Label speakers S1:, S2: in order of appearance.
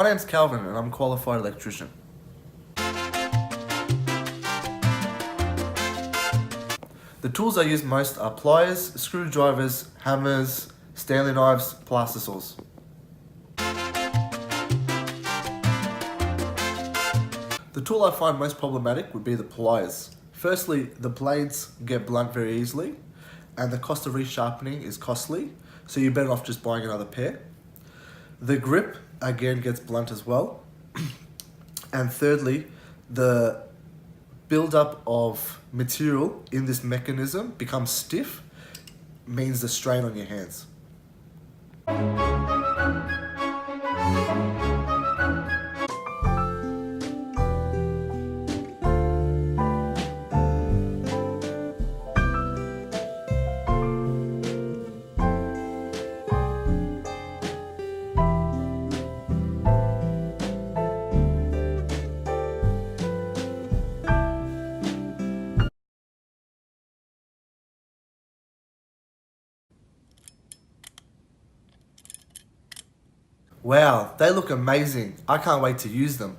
S1: My name's Calvin and I'm a qualified electrician. The tools I use most are pliers, screwdrivers, hammers, Stanley knives, plaster saws. The tool I find most problematic would be the pliers. Firstly, the blades get blunt very easily and the cost of resharpening is costly, so you're better off just buying another pair. The grip again gets blunt as well. And thirdly, the build-up of material in this mechanism becomes stiff, means the strain on your hands. Wow, they look amazing. I can't wait to use them.